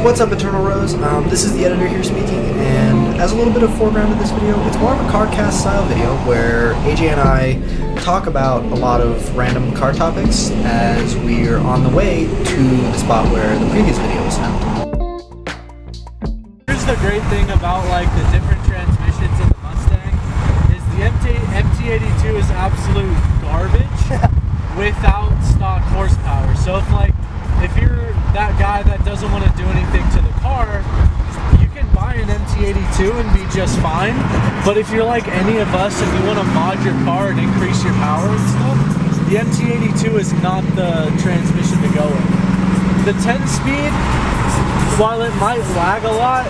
What's up, Eternal Rose? This is the editor here speaking, and as a little bit of foreground to this video, it's more of a CarCast style video where AJ and I talk about a lot of random car topics as we're on the way to the spot where the previous video was filmed. Here's the great thing about like the different transmissions in the Mustang is the MT82 is absolute garbage without stock horsepower. So if you're that guy that doesn't want to do anything to the car, you can buy an MT82 and be just fine. But if you're like any of us and you want to mod your car and increase your power and stuff, the MT82 is not the transmission to go with. The 10-speed, while it might lag a lot,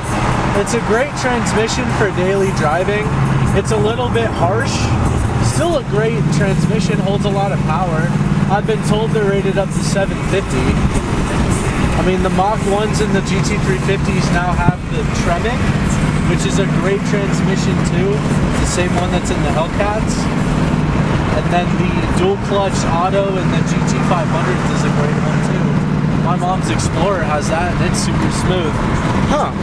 it's a great transmission for daily driving. It's a little bit harsh. Still a great transmission, holds a lot of power. I've been told they're rated up to 750. I mean, the Mach 1s and the GT350s now have the Treming, which is a great transmission too. It's the same one that's in the Hellcats. And then the dual clutch auto and the GT500s is a great one too. My mom's Explorer has that and it's super smooth. Huh.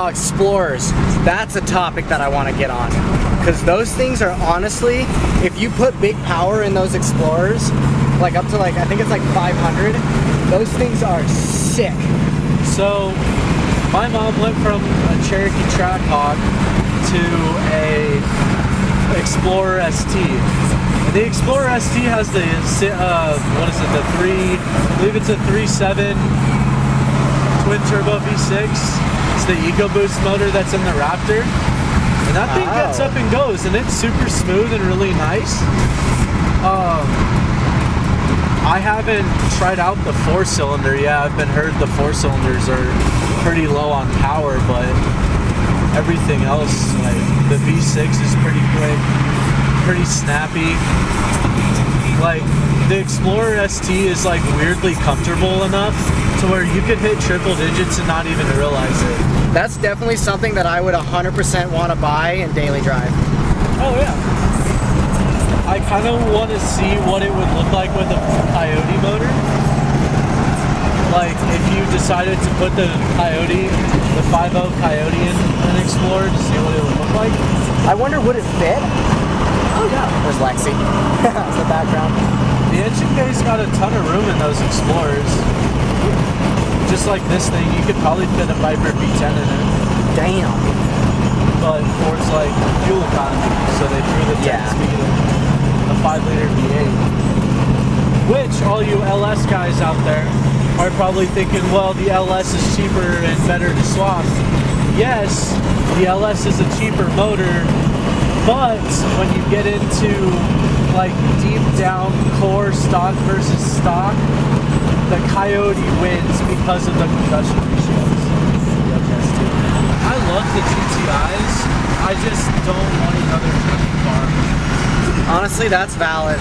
Explorers. That's a topic that I want to get on. Because those things are honestly, if you put big power in those Explorers, like up to I think it's like 500, those things are sick. So, my mom went from a Cherokee Trackhawk to a Explorer ST. And the Explorer ST has the, I believe it's a 3.7 twin turbo V6. It's the EcoBoost motor that's in the Raptor. And that thing gets up and goes, and it's super smooth and really nice. I haven't tried out the 4-cylinder yet. I've been heard the 4-cylinders are pretty low on power, but everything else, like the V6 is pretty quick, pretty snappy. Like the Explorer ST is like weirdly comfortable enough to where you could hit triple digits and not even realize it. That's definitely something that I would 100% want to buy and daily drive. Oh yeah. I kind of want to see what it would look like with a Coyote motor. Like if you decided to put the Coyote, the 5.0 Coyote in an Explorer to see what it would look like. I wonder, would it fit? Oh yeah. There's Lexi. That's the background. The engine bay's got a ton of room in those Explorers. Just like this thing, you could probably fit a Viper V10 in it. Damn. But Ford's like fuel economy, so they threw the 10-speed in. A 5-liter V8, which all you LS guys out there are probably thinking, well, the LS is cheaper and better to swap. Yes, the LS is a cheaper motor, but when you get into like deep down core stock versus stock, the Coyote wins because of the combustion ratios. I love the GTIs, I just don't want another German car. Honestly, that's valid.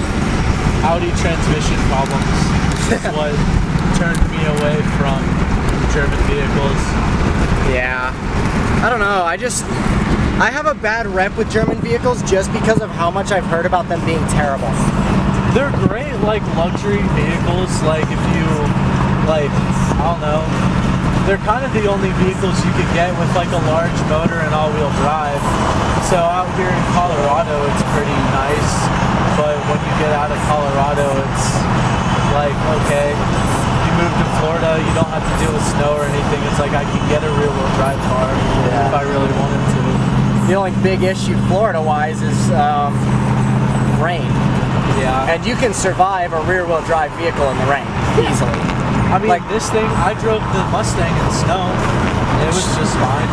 Audi transmission problems is what turned me away from German vehicles. Yeah. I don't know, I have a bad rep with German vehicles just because of how much I've heard about them being terrible. They're great, like luxury vehicles, like if you, like, I don't know, they're kind of the only vehicles you could get with like a large motor and all-wheel drive. So out here in Colorado, it's pretty nice, but when you get out of Colorado, it's like, okay, you move to Florida, you don't have to deal with snow or anything. It's like I can get a rear-wheel drive car if I really wanted to. The only big issue Florida-wise is rain. Yeah. And you can survive a rear-wheel drive vehicle in the rain easily. I mean, like this thing, I drove the Mustang in snow. It was just fine.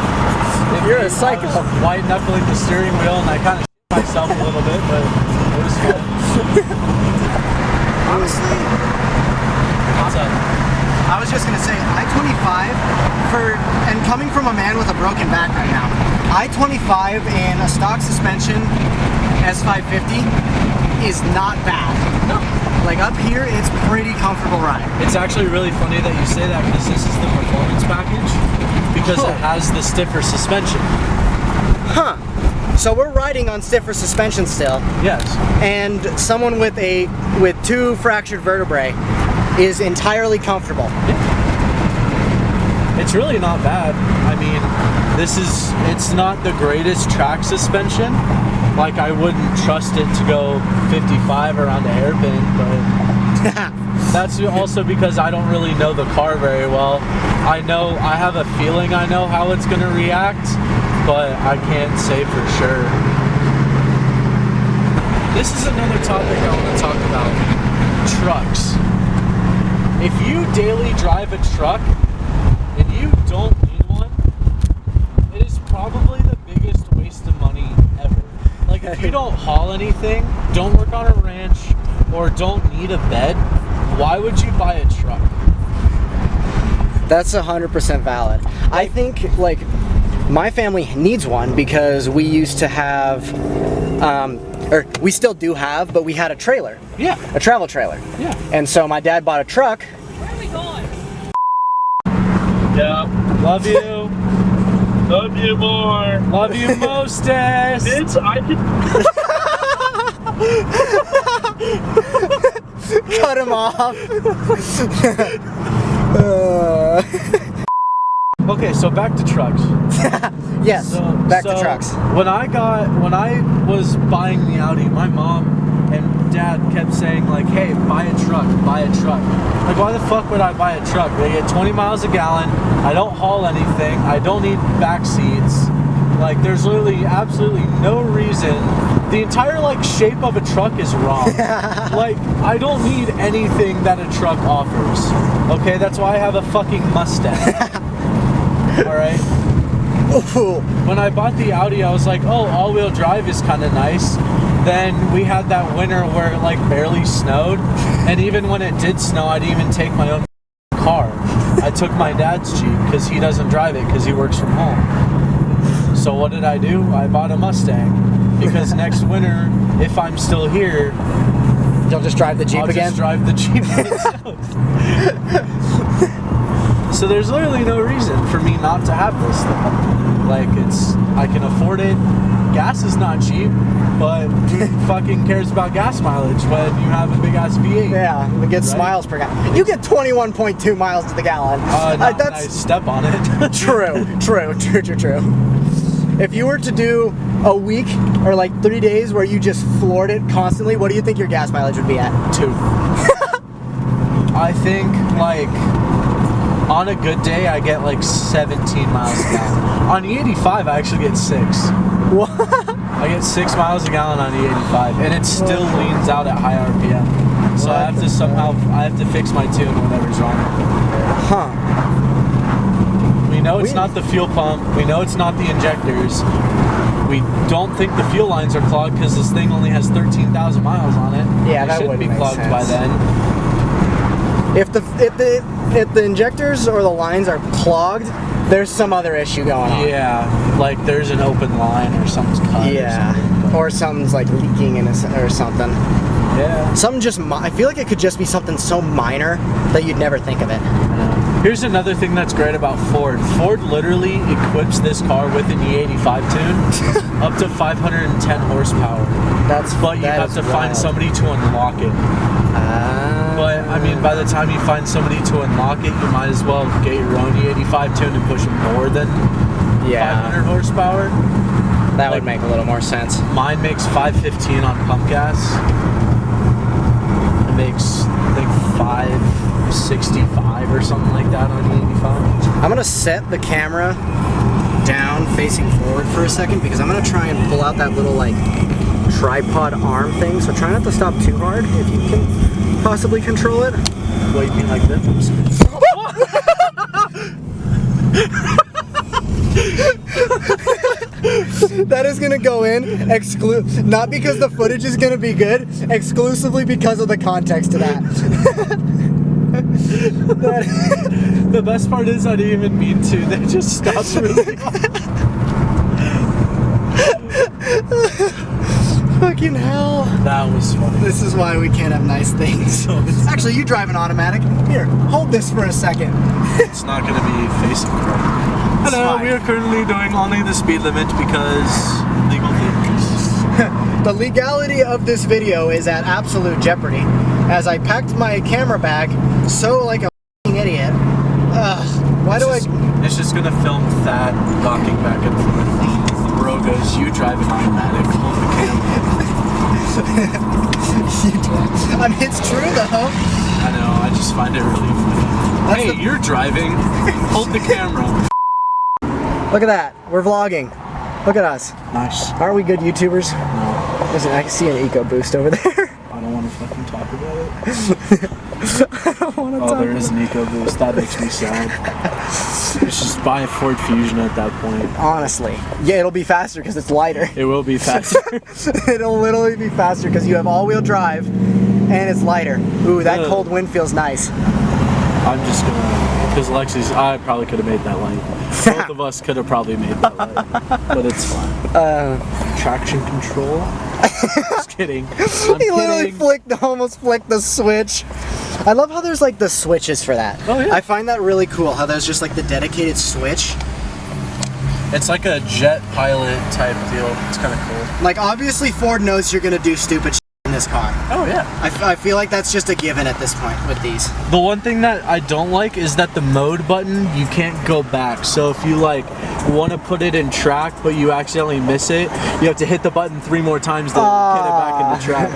You're a psycho. I was white knuckling the steering wheel, and I kind of shit myself a little bit, but it was fun. Honestly, What's up? I was just gonna say, I-25 and coming from a man with a broken back right now, I-25 in a stock suspension S550 is not bad. No. Like up here, it's pretty comfortable ride. It's actually really funny that you say that because this is the performance package because it has the stiffer suspension. Huh. So we're riding on stiffer suspension still. Yes. And someone with 2 fractured vertebrae is entirely comfortable. Yeah. It's really not bad. I mean, it's not the greatest track suspension. Like, I wouldn't trust it to go 55 around a hairpin, but that's also because I don't really know the car very well. I have a feeling I know how it's going to react, but I can't say for sure. This is another topic I want to talk about. Trucks. If you daily drive a truck and you don't need one, it is probably the biggest waste of money ever. Like, if you don't haul anything, don't work on a ranch, or don't need a bed, why would you buy a truck? That's 100% valid. I think, like, my family needs one because we used to have, or we still do have, but we had a trailer. Yeah. A travel trailer. Yeah. And so my dad bought a truck. Where are we going? Yeah. Love you. Love you more. Love you mostest. Bitch, I can. Cut him off. Okay, so back to trucks. Yes, back to trucks. When I was buying the Audi, my mom and dad kept saying, like, hey, buy a truck, buy a truck. Like, why the fuck would I buy a truck? They get 20 miles a gallon, I don't haul anything, I don't need back seats. Like, there's literally absolutely no reason. The entire, like, shape of a truck is wrong. Like, I don't need anything that a truck offers. Okay, that's why I have a fucking Mustang. Alright? When I bought the Audi, I was like, oh, all-wheel drive is kind of nice. Then we had that winter where it, like, barely snowed. And even when it did snow, I didn't even take my own car. I took my dad's Jeep because he doesn't drive it because he works from home. So what did I do? I bought a Mustang. Because next winter, if I'm still here, you'll just drive the Jeep I'll again? just drive the Jeep when it snows. So there's literally no reason for me not to have this thing. Like, I can afford it. Gas is not cheap, but who fucking cares about gas mileage when you have a big ass V8? Yeah, it gets miles per gallon. You get 21.2 miles to the gallon. That's I step on it. True. If you were to do a week or like 3 days where you just floored it constantly, what do you think your gas mileage would be at? 2. I think, like, on a good day, I get like 17 miles a gallon. On E85, I actually get 6. What? I get 6 miles a gallon on E85, and it still leans out at high RPM. So I have to fix my tune whenever's wrong. Huh. We know it's not the fuel pump. We know it's not the injectors. We don't think the fuel lines are clogged because this thing only has 13,000 miles on it. Yeah, it that shouldn't wouldn't be make clogged sense. by then. If the injectors or the lines are clogged, there's some other issue going on. Yeah, like there's an open line or something's cut. Yeah, or something's like leaking or something. Yeah. I feel like it could just be something so minor that you'd never think of it. Here's another thing that's great about Ford. Ford literally equips this car with an E85 tune up to 510 horsepower. But you have to find somebody to unlock it. But, I mean, by the time you find somebody to unlock it, you might as well get your own E85 tune and push more than 500 horsepower. That would make a little more sense. Mine makes 515 on pump gas. It makes, I think, 565 or something like that on E85. I'm going to set the camera down facing forward for a second because I'm going to try and pull out that little, like, tripod arm thing. So try not to stop too hard if you can possibly control it. What, you mean like this? That is gonna go in not because the footage is gonna be good, exclusively because of the context to that. The best part is I didn't even mean to. They just stopped really. Fucking hell. That was funny. This is why we can't have nice things. Actually, you drive an automatic. Here, hold this for a second. It's not going to be facing correct. Hello, we are currently doing only the speed limit because legal things. The legality of this video is at absolute jeopardy, as I packed my camera bag so like a f***ing idiot. Ugh, Why do I? It's just gonna film Thad rocking back and forth. The bro goes, you drive an automatic, hold the camera. I mean, it's true though. I know, I just find it really funny. Hey, you're driving, hold the camera. Look at that, we're vlogging. Look at us. Nice. Aren't we good YouTubers? No, Listen, I can see an eco boost over there. I don't want to fucking talk about it. I don't want to talk. Oh, there is an eco boost. That makes me sad. It's just buy a Ford Fusion at that point. Honestly, yeah, it'll be faster because it's lighter. It will be faster. It'll literally be faster because you have all-wheel drive and it's lighter. Ooh, that Ugh. cold wind feels nice. I'm just gonna, because Lexi's, I probably could have made that light. Both of us could have probably made that light, but it's fine. Traction control. Just kidding. He literally almost flicked the switch. I love how there's like the switches for that. Oh, yeah. I find that really cool. How there's just like the dedicated switch. It's like a jet pilot type deal. It's kind of cool. Like obviously Ford knows you're gonna do stupid shit in this car. Oh yeah. I feel like that's just a given at this point with these. The one thing that I don't like is that the mode button, you can't go back. So if you like want to put it in track but you accidentally miss it, you have to hit the button 3 more times to get it back in the track.